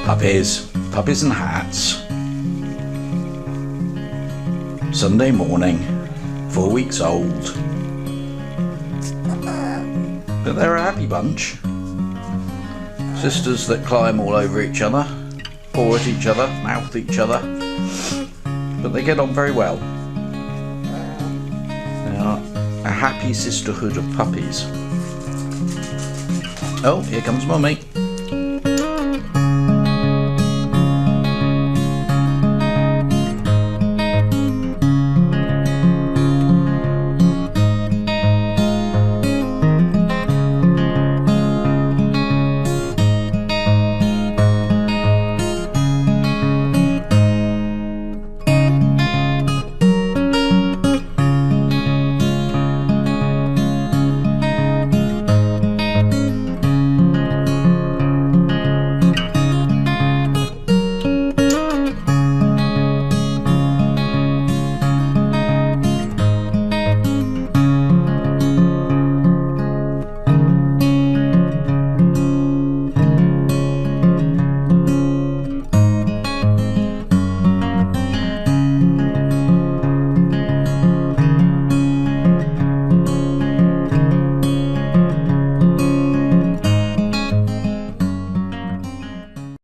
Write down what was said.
Puppies, puppies and hats. Sunday morning, 4 weeks old. But they're a happy bunch. Sisters that climb all over each other, paw at each other, mouth each other. But they get on very well. They are a happy sisterhood of puppies. Oh, here comes Mummy.